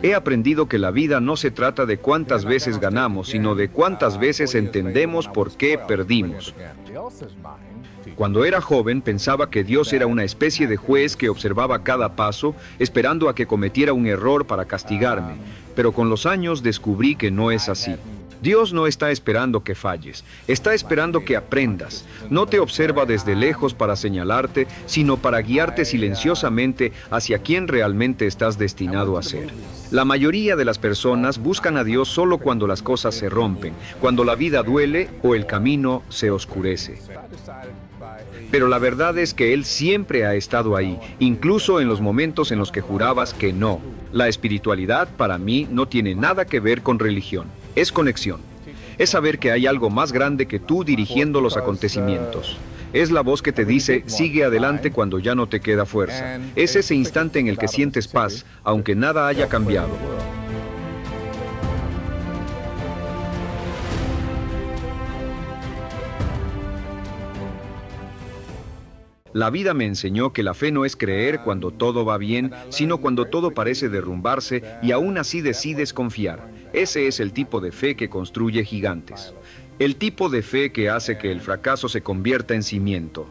He aprendido que la vida no se trata de cuántas veces ganamos, sino de cuántas veces entendemos por qué perdimos. Cuando era joven pensaba que Dios era una especie de juez que observaba cada paso, esperando a que cometiera un error para castigarme, pero con los años descubrí que no es así. Dios no está esperando que falles, está esperando que aprendas. No te observa desde lejos para señalarte, sino para guiarte silenciosamente hacia quien realmente estás destinado a ser. La mayoría de las personas buscan a Dios solo cuando las cosas se rompen, cuando la vida duele o el camino se oscurece. Pero la verdad es que Él siempre ha estado ahí, incluso en los momentos en los que jurabas que no. La espiritualidad, para mí, no tiene nada que ver con religión. Es conexión. Es saber que hay algo más grande que tú dirigiendo los acontecimientos. Es la voz que te dice, sigue adelante cuando ya no te queda fuerza. Es ese instante en el que sientes paz, aunque nada haya cambiado. La vida me enseñó que la fe no es creer cuando todo va bien, sino cuando todo parece derrumbarse y aún así decides confiar. Ese es el tipo de fe que construye gigantes. El tipo de fe que hace que el fracaso se convierta en cimiento.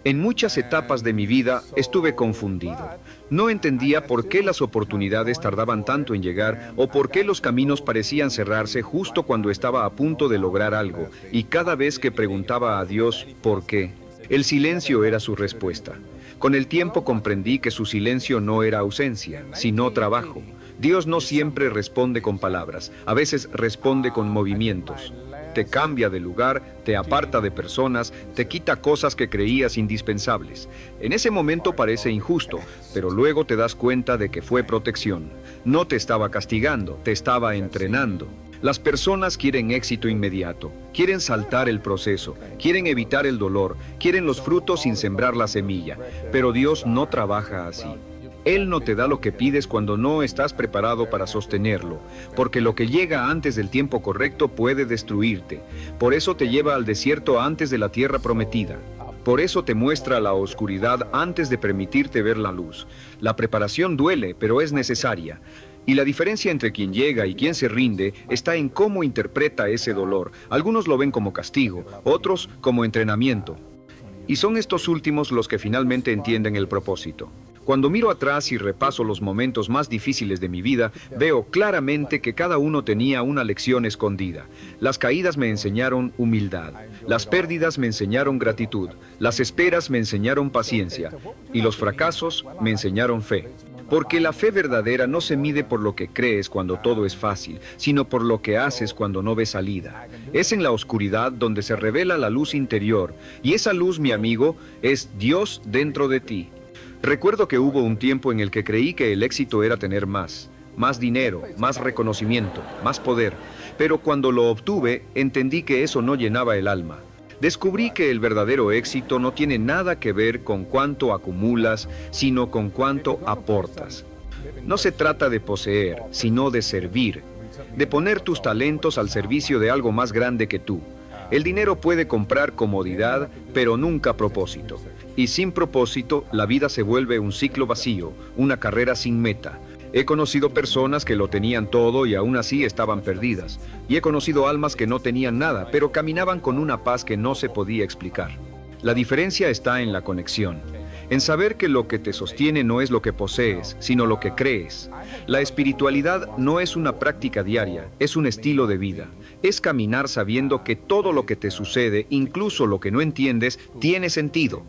En muchas etapas de mi vida estuve confundido. No entendía por qué las oportunidades tardaban tanto en llegar o por qué los caminos parecían cerrarse justo cuando estaba a punto de lograr algo. Y cada vez que preguntaba a Dios, ¿por qué?, el silencio era su respuesta. Con el tiempo comprendí que su silencio no era ausencia, sino trabajo. Dios no siempre responde con palabras, a veces responde con movimientos. Te cambia de lugar, te aparta de personas, te quita cosas que creías indispensables. En ese momento parece injusto, pero luego te das cuenta de que fue protección. No te estaba castigando, te estaba entrenando. Las personas quieren éxito inmediato, quieren saltar el proceso, quieren evitar el dolor, quieren los frutos sin sembrar la semilla, pero Dios no trabaja así. Él no te da lo que pides cuando no estás preparado para sostenerlo, porque lo que llega antes del tiempo correcto puede destruirte. Por eso te lleva al desierto antes de la tierra prometida. Por eso te muestra la oscuridad antes de permitirte ver la luz. La preparación duele, pero es necesaria. Y la diferencia entre quien llega y quien se rinde está en cómo interpreta ese dolor. Algunos lo ven como castigo, otros como entrenamiento. Y son estos últimos los que finalmente entienden el propósito. Cuando miro atrás y repaso los momentos más difíciles de mi vida, veo claramente que cada uno tenía una lección escondida. Las caídas me enseñaron humildad, las pérdidas me enseñaron gratitud, las esperas me enseñaron paciencia y los fracasos me enseñaron fe. Porque la fe verdadera no se mide por lo que crees cuando todo es fácil, sino por lo que haces cuando no ves salida. Es en la oscuridad donde se revela la luz interior, y esa luz, mi amigo, es Dios dentro de ti. Recuerdo que hubo un tiempo en el que creí que el éxito era tener más dinero, más reconocimiento, más poder, pero cuando lo obtuve, entendí que eso no llenaba el alma. Descubrí que el verdadero éxito no tiene nada que ver con cuánto acumulas, sino con cuánto aportas. No se trata de poseer, sino de servir, de poner tus talentos al servicio de algo más grande que tú. El dinero puede comprar comodidad, pero nunca propósito. Y sin propósito, la vida se vuelve un ciclo vacío, una carrera sin meta. He conocido personas que lo tenían todo y aún así estaban perdidas. Y he conocido almas que no tenían nada, pero caminaban con una paz que no se podía explicar. La diferencia está en la conexión, en saber que lo que te sostiene no es lo que posees, sino lo que crees. La espiritualidad no es una práctica diaria, es un estilo de vida. Es caminar sabiendo que todo lo que te sucede, incluso lo que no entiendes, tiene sentido.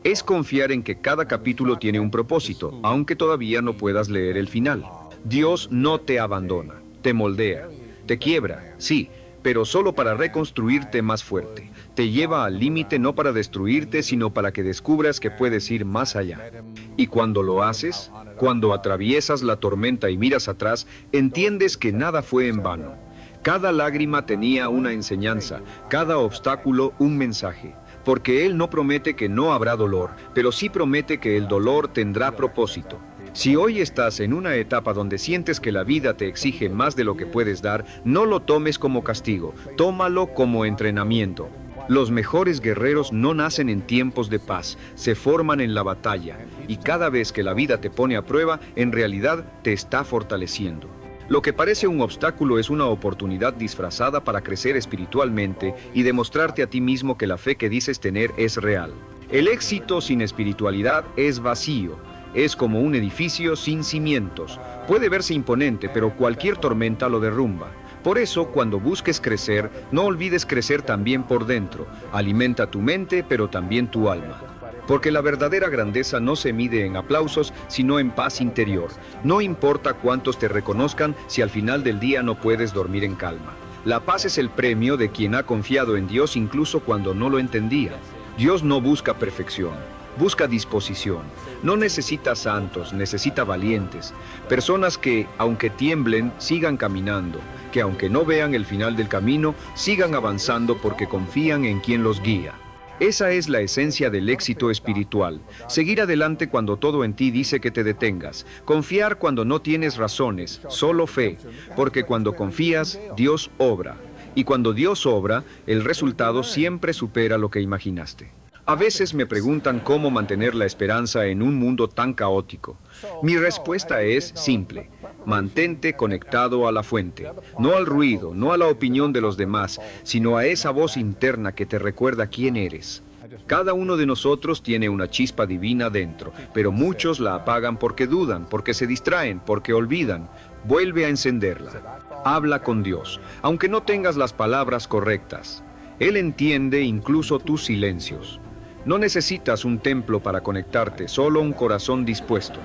Es confiar en que cada capítulo tiene un propósito, aunque todavía no puedas leer el final. Dios no te abandona, te moldea, te quiebra, sí, pero solo para reconstruirte más fuerte. Te lleva al límite no para destruirte, sino para que descubras que puedes ir más allá. Y cuando lo haces, cuando atraviesas la tormenta y miras atrás, entiendes que nada fue en vano. Cada lágrima tenía una enseñanza, cada obstáculo un mensaje. Porque Él no promete que no habrá dolor, pero sí promete que el dolor tendrá propósito. Si hoy estás en una etapa donde sientes que la vida te exige más de lo que puedes dar, no lo tomes como castigo, tómalo como entrenamiento. Los mejores guerreros no nacen en tiempos de paz, se forman en la batalla, y cada vez que la vida te pone a prueba, en realidad te está fortaleciendo. Lo que parece un obstáculo es una oportunidad disfrazada para crecer espiritualmente y demostrarte a ti mismo que la fe que dices tener es real. El éxito sin espiritualidad es vacío, es como un edificio sin cimientos. Puede verse imponente, pero cualquier tormenta lo derrumba. Por eso, cuando busques crecer, no olvides crecer también por dentro. Alimenta tu mente, pero también tu alma. Porque la verdadera grandeza no se mide en aplausos, sino en paz interior. No importa cuántos te reconozcan si al final del día no puedes dormir en calma. La paz es el premio de quien ha confiado en Dios incluso cuando no lo entendía. Dios no busca perfección, busca disposición. No necesita santos, necesita valientes. Personas que, aunque tiemblen, sigan caminando. Que aunque no vean el final del camino, sigan avanzando porque confían en quien los guía. Esa es la esencia del éxito espiritual. Seguir adelante cuando todo en ti dice que te detengas. Confiar cuando no tienes razones, solo fe. Porque cuando confías, Dios obra. Y cuando Dios obra, el resultado siempre supera lo que imaginaste. A veces me preguntan cómo mantener la esperanza en un mundo tan caótico. Mi respuesta es simple. Mantente conectado a la fuente, no al ruido, no a la opinión de los demás, sino a esa voz interna que te recuerda quién eres. Cada uno de nosotros tiene una chispa divina dentro, pero muchos la apagan porque dudan, porque se distraen, porque olvidan. Vuelve a encenderla. Habla con Dios, aunque no tengas las palabras correctas. Él entiende incluso tus silencios. No necesitas un templo para conectarte, solo un corazón dispuesto.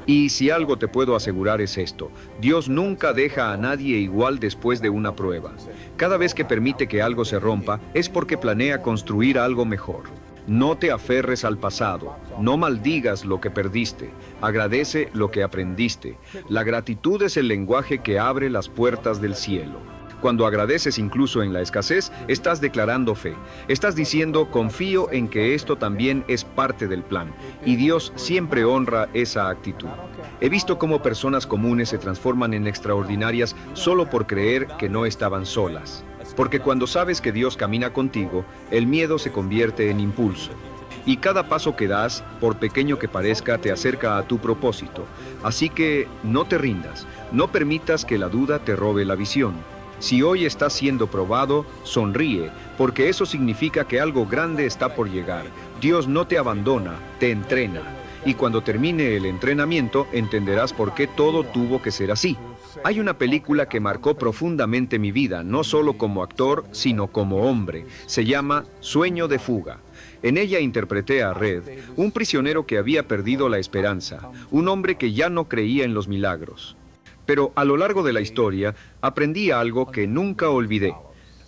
Y si algo te puedo asegurar es esto: Dios nunca deja a nadie igual después de una prueba. Cada vez que permite que algo se rompa, es porque planea construir algo mejor. No te aferres al pasado, no maldigas lo que perdiste, agradece lo que aprendiste. La gratitud es el lenguaje que abre las puertas del cielo. Cuando agradeces incluso en la escasez, estás declarando fe. Estás diciendo, confío en que esto también es parte del plan. Y Dios siempre honra esa actitud. He visto cómo personas comunes se transforman en extraordinarias solo por creer que no estaban solas. Porque cuando sabes que Dios camina contigo, el miedo se convierte en impulso. Y cada paso que das, por pequeño que parezca, te acerca a tu propósito. Así que no te rindas, no permitas que la duda te robe la visión. Si hoy estás siendo probado, sonríe, porque eso significa que algo grande está por llegar. Dios no te abandona, te entrena. Y cuando termine el entrenamiento, entenderás por qué todo tuvo que ser así. Hay una película que marcó profundamente mi vida, no solo como actor, sino como hombre. Se llama Sueño de fuga. En ella interpreté a Red, un prisionero que había perdido la esperanza, un hombre que ya no creía en los milagros. Pero a lo largo de la historia, aprendí algo que nunca olvidé.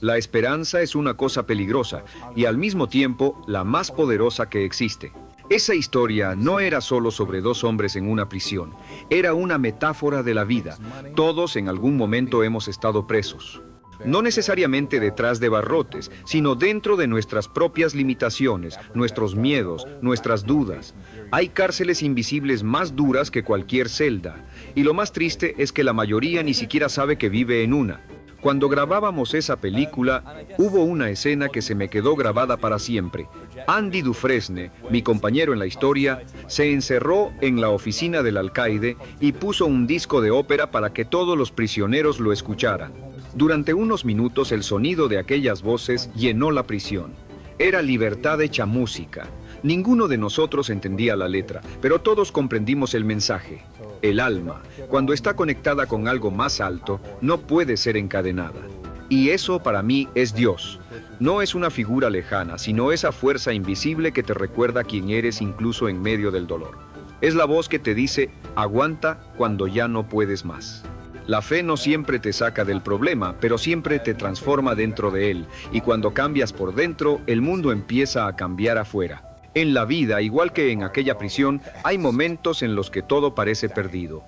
La esperanza es una cosa peligrosa y al mismo tiempo la más poderosa que existe. Esa historia no era solo sobre dos hombres en una prisión, era una metáfora de la vida. Todos en algún momento hemos estado presos. No necesariamente detrás de barrotes, sino dentro de nuestras propias limitaciones, nuestros miedos, nuestras dudas. Hay cárceles invisibles más duras que cualquier celda, y lo más triste es que la mayoría ni siquiera sabe que vive en una. Cuando grabábamos esa película, hubo una escena que se me quedó grabada para siempre. Andy Dufresne, mi compañero en la historia, se encerró en la oficina del alcaide y puso un disco de ópera para que todos los prisioneros lo escucharan. Durante unos minutos el sonido de aquellas voces llenó la prisión. Era libertad hecha música. Ninguno de nosotros entendía la letra, pero todos comprendimos el mensaje. El alma, cuando está conectada con algo más alto, no puede ser encadenada. Y eso para mí es Dios. No es una figura lejana, sino esa fuerza invisible que te recuerda quién eres incluso en medio del dolor. Es la voz que te dice, aguanta cuando ya no puedes más. La fe no siempre te saca del problema, pero siempre te transforma dentro de él. Y cuando cambias por dentro, el mundo empieza a cambiar afuera. En la vida, igual que en aquella prisión, hay momentos en los que todo parece perdido.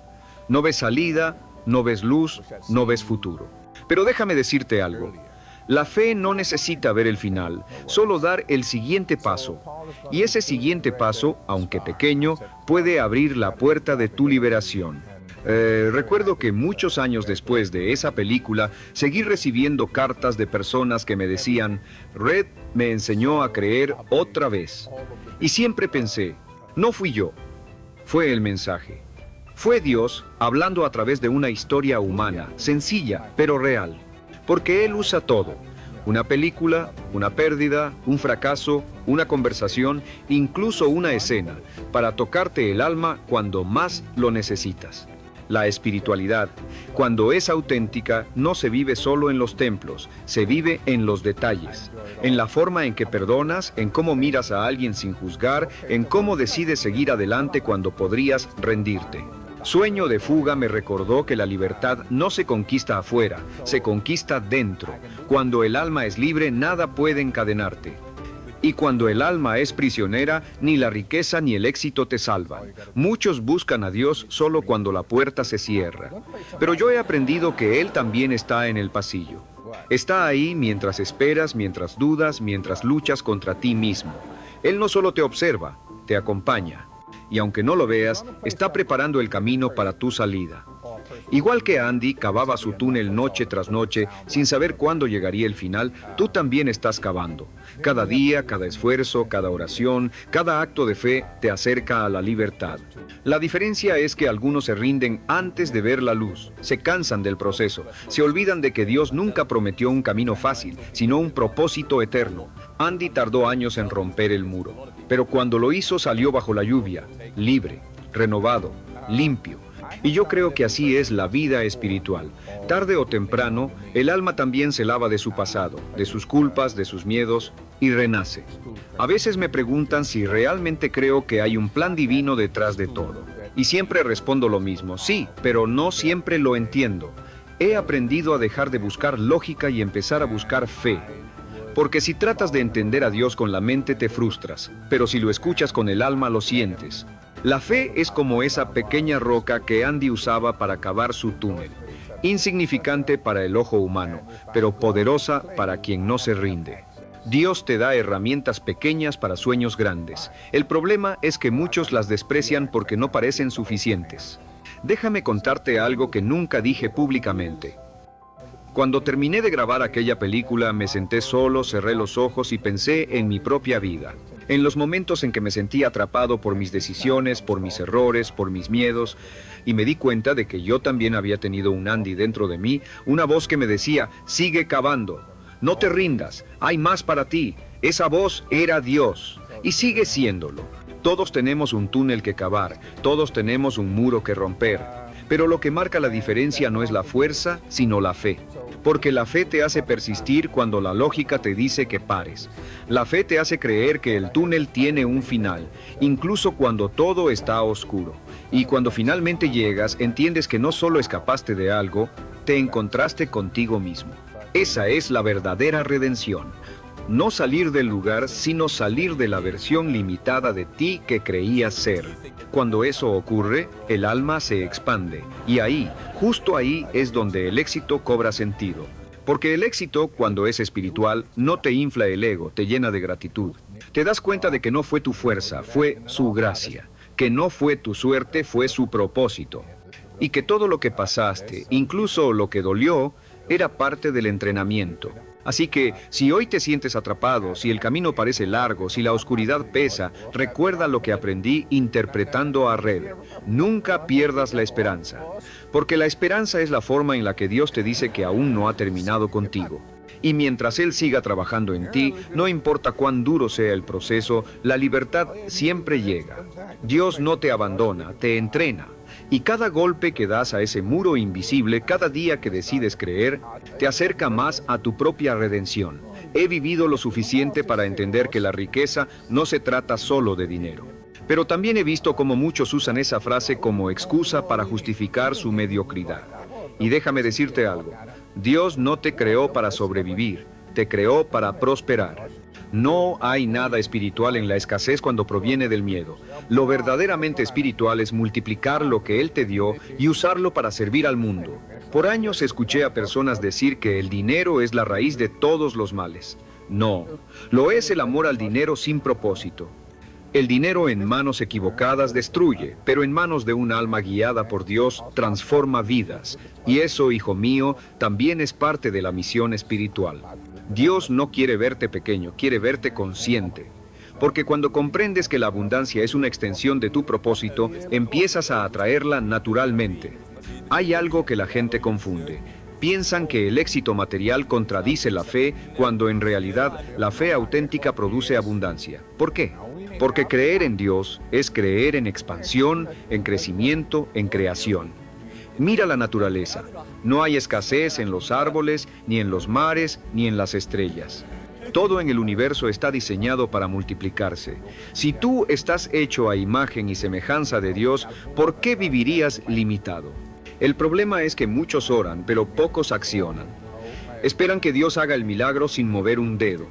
No ves salida, no ves luz, no ves futuro. Pero déjame decirte algo. La fe no necesita ver el final, solo dar el siguiente paso. Y ese siguiente paso, aunque pequeño, puede abrir la puerta de tu liberación. Recuerdo que muchos años después de esa película, seguí recibiendo cartas de personas que me decían, Red me enseñó a creer otra vez. Y siempre pensé, no fui yo, fue el mensaje. Fue Dios hablando a través de una historia humana, sencilla, pero real. Porque Él usa todo. Una película, una pérdida, un fracaso, una conversación, incluso una escena, para tocarte el alma cuando más lo necesitas. La espiritualidad, cuando es auténtica, no se vive solo en los templos, se vive en los detalles, en la forma en que perdonas, en cómo miras a alguien sin juzgar, en cómo decides seguir adelante cuando podrías rendirte. Sueño de Fuga me recordó que la libertad no se conquista afuera, se conquista dentro. Cuando el alma es libre, nada puede encadenarte. Y cuando el alma es prisionera, ni la riqueza ni el éxito te salvan. Muchos buscan a Dios solo cuando la puerta se cierra. Pero yo he aprendido que Él también está en el pasillo. Está ahí mientras esperas, mientras dudas, mientras luchas contra ti mismo. Él no solo te observa, te acompaña. Y aunque no lo veas, está preparando el camino para tu salida. Igual que Andy cavaba su túnel noche tras noche sin saber cuándo llegaría el final, tú también estás cavando. Cada día, cada esfuerzo, cada oración, cada acto de fe te acerca a la libertad. La diferencia es que algunos se rinden antes de ver la luz, se cansan del proceso, se olvidan de que Dios nunca prometió un camino fácil, sino un propósito eterno. Andy tardó años en romper el muro, pero cuando lo hizo salió bajo la lluvia, libre, renovado, limpio. Y yo creo que así es la vida espiritual. Tarde o temprano, el alma también se lava de su pasado, de sus culpas, de sus miedos, y renace. A veces me preguntan si realmente creo que hay un plan divino detrás de todo. Y siempre respondo lo mismo, sí, pero no siempre lo entiendo. He aprendido a dejar de buscar lógica y empezar a buscar fe. Porque si tratas de entender a Dios con la mente te frustras, pero si lo escuchas con el alma lo sientes. La fe es como esa pequeña roca que Andy usaba para cavar su túnel. Insignificante para el ojo humano, pero poderosa para quien no se rinde. Dios te da herramientas pequeñas para sueños grandes. El problema es que muchos las desprecian porque no parecen suficientes. Déjame contarte algo que nunca dije públicamente. Cuando terminé de grabar aquella película, me senté solo, cerré los ojos y pensé en mi propia vida. En los momentos en que me sentí atrapado por mis decisiones, por mis errores, por mis miedos, y me di cuenta de que yo también había tenido un Andy dentro de mí, una voz que me decía, sigue cavando, no te rindas, hay más para ti. Esa voz era Dios, y sigue siéndolo. Todos tenemos un túnel que cavar, todos tenemos un muro que romper, pero lo que marca la diferencia no es la fuerza, sino la fe. Porque la fe te hace persistir cuando la lógica te dice que pares. La fe te hace creer que el túnel tiene un final, incluso cuando todo está oscuro. Y cuando finalmente llegas, entiendes que no solo escapaste de algo, te encontraste contigo mismo. Esa es la verdadera redención. No salir del lugar, sino salir de la versión limitada de ti que creías ser. Cuando eso ocurre, el alma se expande. Y ahí, justo ahí, es donde el éxito cobra sentido. Porque el éxito, cuando es espiritual, no te infla el ego, te llena de gratitud. Te das cuenta de que no fue tu fuerza, fue su gracia. Que no fue tu suerte, fue su propósito. Y que todo lo que pasaste, incluso lo que dolió, era parte del entrenamiento. Así que, si hoy te sientes atrapado, si el camino parece largo, si la oscuridad pesa, recuerda lo que aprendí interpretando a Red. Nunca pierdas la esperanza, porque la esperanza es la forma en la que Dios te dice que aún no ha terminado contigo. Y mientras Él siga trabajando en ti, no importa cuán duro sea el proceso, la libertad siempre llega. Dios no te abandona, te entrena. Y cada golpe que das a ese muro invisible, cada día que decides creer, te acerca más a tu propia redención. He vivido lo suficiente para entender que la riqueza no se trata solo de dinero. Pero también he visto cómo muchos usan esa frase como excusa para justificar su mediocridad. Y déjame decirte algo, Dios no te creó para sobrevivir, te creó para prosperar. No hay nada espiritual en la escasez cuando proviene del miedo. Lo verdaderamente espiritual es multiplicar lo que Él te dio y usarlo para servir al mundo. Por años escuché a personas decir que el dinero es la raíz de todos los males. No, lo es el amor al dinero sin propósito. El dinero en manos equivocadas destruye, pero en manos de un alma guiada por Dios transforma vidas. Y eso, hijo mío, también es parte de la misión espiritual. Dios no quiere verte pequeño, quiere verte consciente. Porque cuando comprendes que la abundancia es una extensión de tu propósito, empiezas a atraerla naturalmente. Hay algo que la gente confunde. Piensan que el éxito material contradice la fe, cuando en realidad la fe auténtica produce abundancia. ¿Por qué? Porque creer en Dios es creer en expansión, en crecimiento, en creación. Mira la naturaleza. No hay escasez en los árboles, ni en los mares, ni en las estrellas. Todo en el universo está diseñado para multiplicarse. Si tú estás hecho a imagen y semejanza de Dios, ¿por qué vivirías limitado? El problema es que muchos oran, pero pocos accionan. Esperan que Dios haga el milagro sin mover un dedo.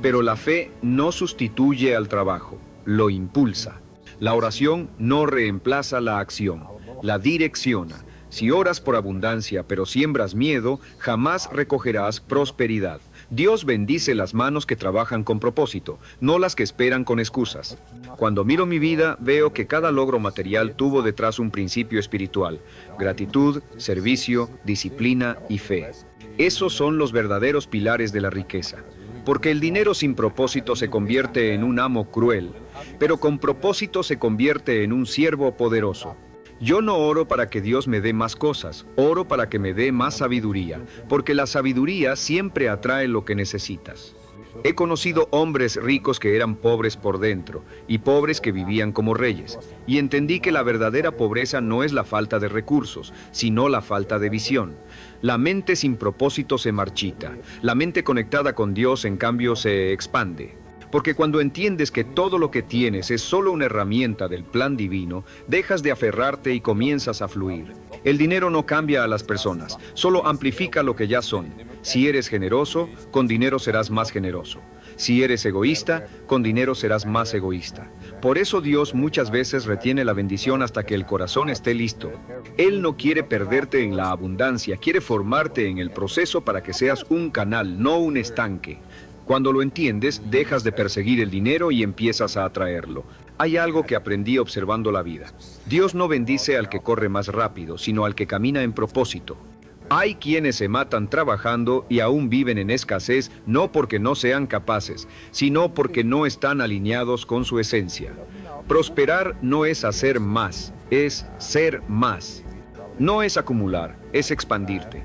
Pero la fe no sustituye al trabajo, lo impulsa. La oración no reemplaza la acción, la direcciona. Si oras por abundancia, pero siembras miedo, jamás recogerás prosperidad. Dios bendice las manos que trabajan con propósito, no las que esperan con excusas. Cuando miro mi vida, veo que cada logro material tuvo detrás un principio espiritual: gratitud, servicio, disciplina y fe. Esos son los verdaderos pilares de la riqueza. Porque el dinero sin propósito se convierte en un amo cruel, pero con propósito se convierte en un siervo poderoso. Yo no oro para que Dios me dé más cosas, oro para que me dé más sabiduría, porque la sabiduría siempre atrae lo que necesitas. He conocido hombres ricos que eran pobres por dentro, y pobres que vivían como reyes, y entendí que la verdadera pobreza no es la falta de recursos, sino la falta de visión. La mente sin propósito se marchita, la mente conectada con Dios, en cambio, se expande. Porque cuando entiendes que todo lo que tienes es solo una herramienta del plan divino, dejas de aferrarte y comienzas a fluir. El dinero no cambia a las personas, solo amplifica lo que ya son. Si eres generoso, con dinero serás más generoso. Si eres egoísta, con dinero serás más egoísta. Por eso Dios muchas veces retiene la bendición hasta que el corazón esté listo. Él no quiere perderte en la abundancia, quiere formarte en el proceso para que seas un canal, no un estanque. Cuando lo entiendes, dejas de perseguir el dinero y empiezas a atraerlo. Hay algo que aprendí observando la vida. Dios no bendice al que corre más rápido, sino al que camina en propósito. Hay quienes se matan trabajando y aún viven en escasez, no porque no sean capaces, sino porque no están alineados con su esencia. Prosperar no es hacer más, es ser más. No es acumular, es expandirte.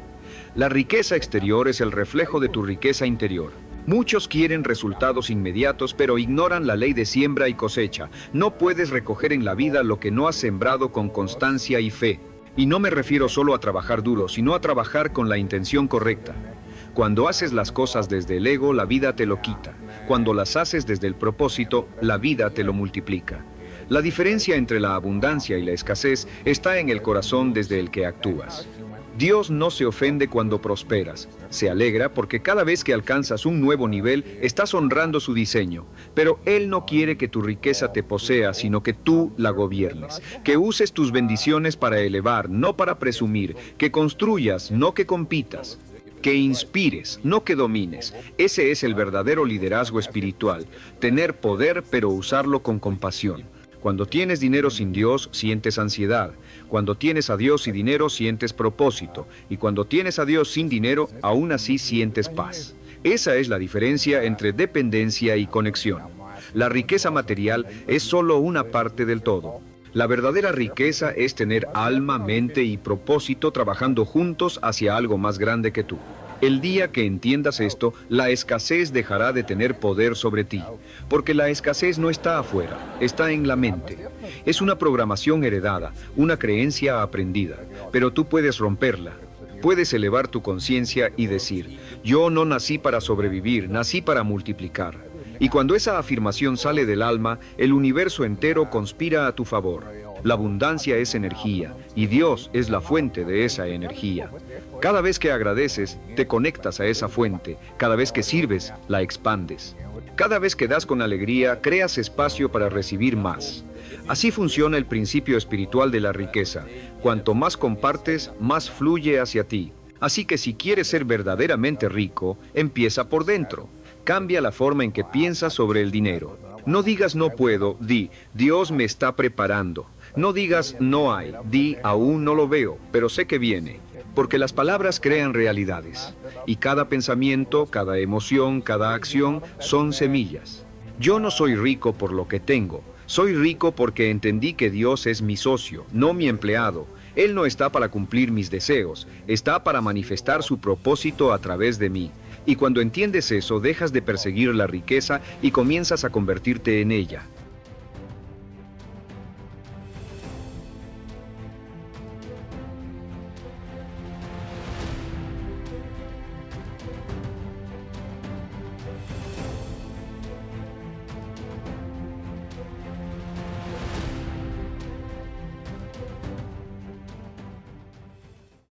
La riqueza exterior es el reflejo de tu riqueza interior. Muchos quieren resultados inmediatos, pero ignoran la ley de siembra y cosecha. No puedes recoger en la vida lo que no has sembrado con constancia y fe. Y no me refiero solo a trabajar duro, sino a trabajar con la intención correcta. Cuando haces las cosas desde el ego, la vida te lo quita. Cuando las haces desde el propósito, la vida te lo multiplica. La diferencia entre la abundancia y la escasez está en el corazón desde el que actúas. Dios no se ofende cuando prosperas, se alegra porque cada vez que alcanzas un nuevo nivel estás honrando su diseño, pero Él no quiere que tu riqueza te posea, sino que tú la gobiernes, que uses tus bendiciones para elevar, no para presumir, que construyas, no que compitas, que inspires, no que domines. Ese es el verdadero liderazgo espiritual, tener poder pero usarlo con compasión. Cuando tienes dinero sin Dios, sientes ansiedad. Cuando tienes a Dios y dinero, sientes propósito. Y cuando tienes a Dios sin dinero, aún así sientes paz. Esa es la diferencia entre dependencia y conexión. La riqueza material es solo una parte del todo. La verdadera riqueza es tener alma, mente y propósito trabajando juntos hacia algo más grande que tú. El día que entiendas esto, la escasez dejará de tener poder sobre ti, porque la escasez no está afuera, está en la mente. Es una programación heredada, una creencia aprendida, pero tú puedes romperla. Puedes elevar tu conciencia y decir: yo no nací para sobrevivir, nací para multiplicar. Y cuando esa afirmación sale del alma, el universo entero conspira a tu favor. La abundancia es energía, y Dios es la fuente de esa energía. Cada vez que agradeces, te conectas a esa fuente. Cada vez que sirves, la expandes. Cada vez que das con alegría, creas espacio para recibir más. Así funciona el principio espiritual de la riqueza. Cuanto más compartes, más fluye hacia ti. Así que si quieres ser verdaderamente rico, empieza por dentro. Cambia la forma en que piensas sobre el dinero. No digas no puedo, di, Dios me está preparando. No digas no hay, di, aún no lo veo, pero sé que viene. Porque las palabras crean realidades, y cada pensamiento, cada emoción, cada acción son semillas. Yo no soy rico por lo que tengo, soy rico porque entendí que Dios es mi socio, no mi empleado. Él no está para cumplir mis deseos, está para manifestar su propósito a través de mí. Y cuando entiendes eso, dejas de perseguir la riqueza y comienzas a convertirte en ella.